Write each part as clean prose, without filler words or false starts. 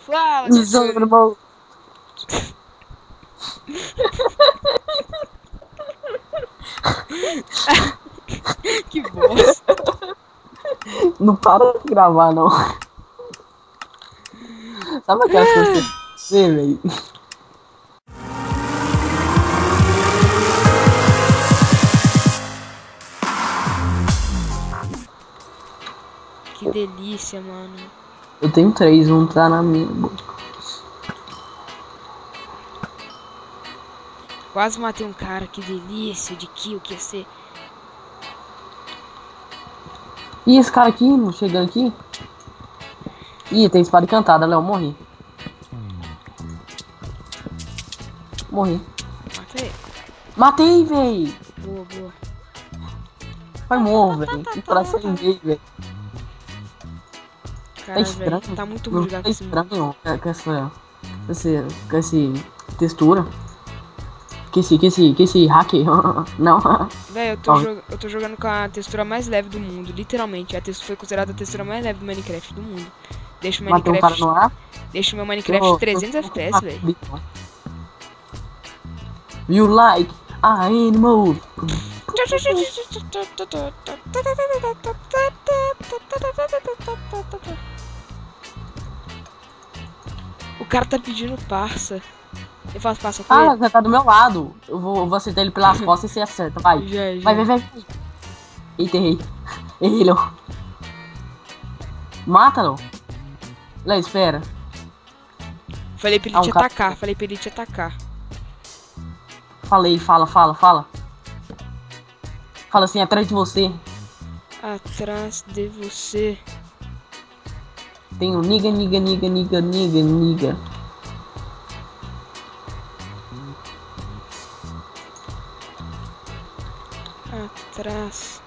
Fala, Desarmou. Que bosta. Não para de gravar, não. Sabe aquelas coisas que você vê, velho? Que delícia, mano. Eu tenho 3, um tá na minha boca. Quase matei um cara, que delícia de kill que ia ser. E esse cara aqui, mano, chegando aqui. Ih, tem espada encantada, Léo, morri. Morri. Matei. Matei, véi. Boa, boa. Vai morro, velho. Que coração gay, velho. Tá Cara, estranho. velho, tá muito Não ruim jogar tá com esse mundo. estranho com essa textura. Que esse hacker. Não. Velho, eu tô jogando com a textura mais leve do mundo, literalmente. A textura foi considerada a textura mais leve do Minecraft do mundo. Deixa o Matei um cara no ar. Deixa o meu Minecraft 300 FPS, velho. You like animal. O cara tá pedindo parça. Eu faço parça com Ah, ele? você tá do meu lado. Eu vou acertar ele pelas costas e você acerta, vai. Já. Vai. Eita, errei. Errei, Léo. Mata, Léo. Léo, espera. Falei pra ele te atacar, Falei, fala. Fala assim, atrás de você. Atrás de você. Tem um niga. Atrás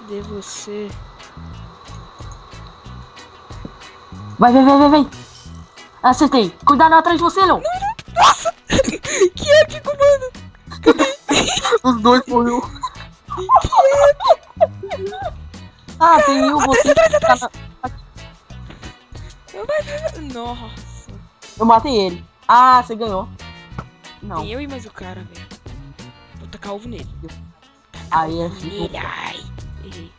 de você. Vai. Acertei. Cuidado atrás de você, Léo. Nossa! Que épico, mano! Os dois morreu. Ah, tem eu, você. Atrás. Nossa. Eu matei ele. Ah, você ganhou. Não. Tem eu e mais o cara, velho. Vou tacar ovo nele. Aí é Ovo nele, ai. Errei.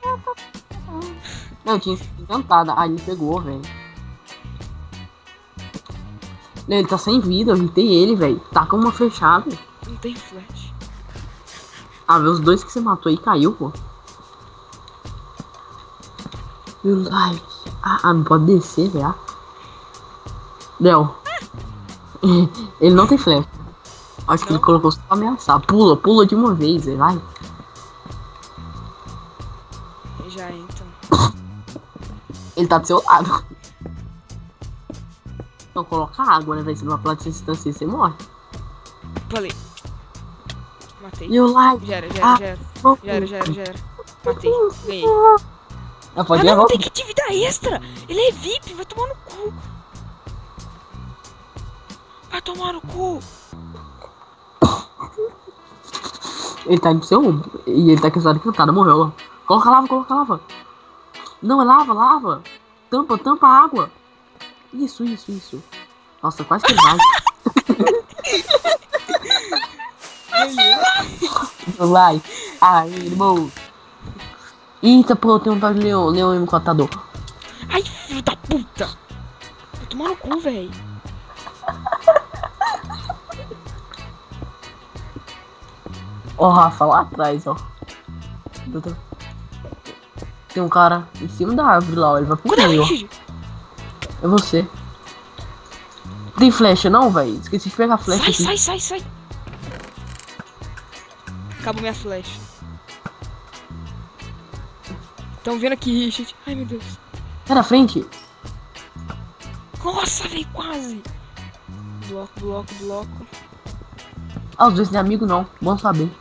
Não, tinha encantada. Aí ele pegou, velho. Ele tá sem vida, eu irritei ele, velho. Tá com uma fechada. Não tem flash. Ah, os dois que você matou aí caiu, pô. Ai. Ah, não pode descer, velho. Léo. Ele não tem flash. Acho que ele colocou só pra ameaçar. Pula de uma vez, velho. Vai. Já, então. Ele tá do seu lado. Então coloca água, né, velho? Se numa platina de distância você morre. Falei. Matei. You like. Já era. Matei. Ganhei. Ah, pode Não, levar. tem que atividade extra. Ele é VIP, vai tomar no cu. Vai tomar no cu. Ele tá indo pro seu ombro. E ele tá com a história cantada, morreu lá. Coloca lava. Não, é lava. Tampa a água. Isso. Nossa, quase que ele vai. Vai. Ai, irmão. Eita, pô, tem um tal de leão encantador. Ai, filho da puta. Vai tomar no cu, velho. Ó, Rafa, lá atrás, ó. Tem um cara em cima da árvore lá, ó. Ele vai pro meio, ó. É você. Tem flecha não, velho? Esqueci de pegar a flecha aqui. Sai. Acabou minha flecha. Tão vendo aqui, Richard. Ai, meu Deus. Tá na frente. Nossa, velho, quase. Bloco. Ah, os dois têm amigo não. Bom saber.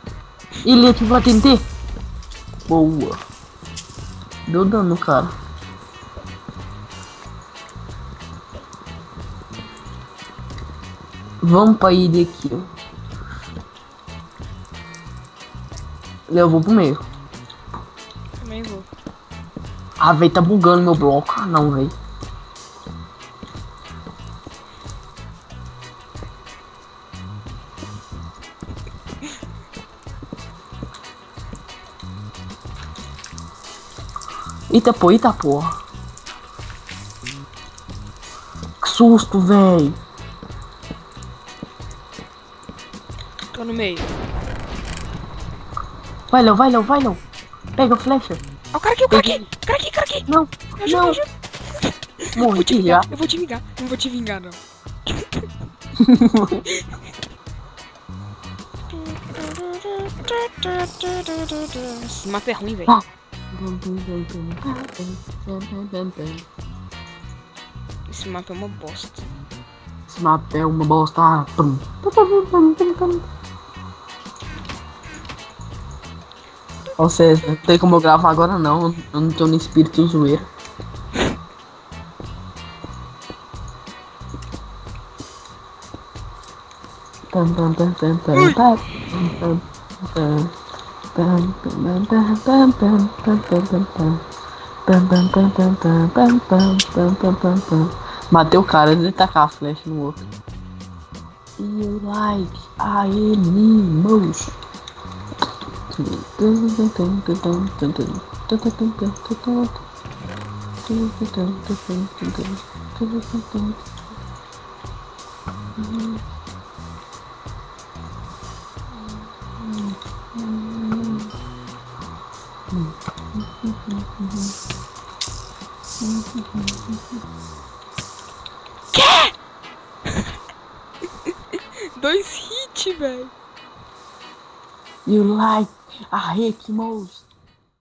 Ele ativou a TNT. Boa. Deu dano, cara. Vamos pra ilha aqui, ó. Eu vou pro meio. Também vou. Ah, velho, tá bugando meu bloco. Ah, não, velho. Eita, pô, eita, porra. Que susto, véi. Tô no meio. Vai, Léo, vai, Léo, vai, Léo. Pega a flecha. Ó, o cara aqui, o cara aqui. O cara aqui, o cara aqui. Não, Me ajuda, me não. ajuda. Morri, Vou te já. vingar, eu vou te vingar. Não vou te vingar, não. Esse mapa é ruim, velho. Ah. Esse mapa é uma bosta. Esse mapa é uma bosta. Ou seja, não tem como eu gravar agora não. Eu não tô no espírito zoeiro. Matei o cara, ele tacar a flecha no outro. You like animals. Quê? 2 hits, velho. You like animals.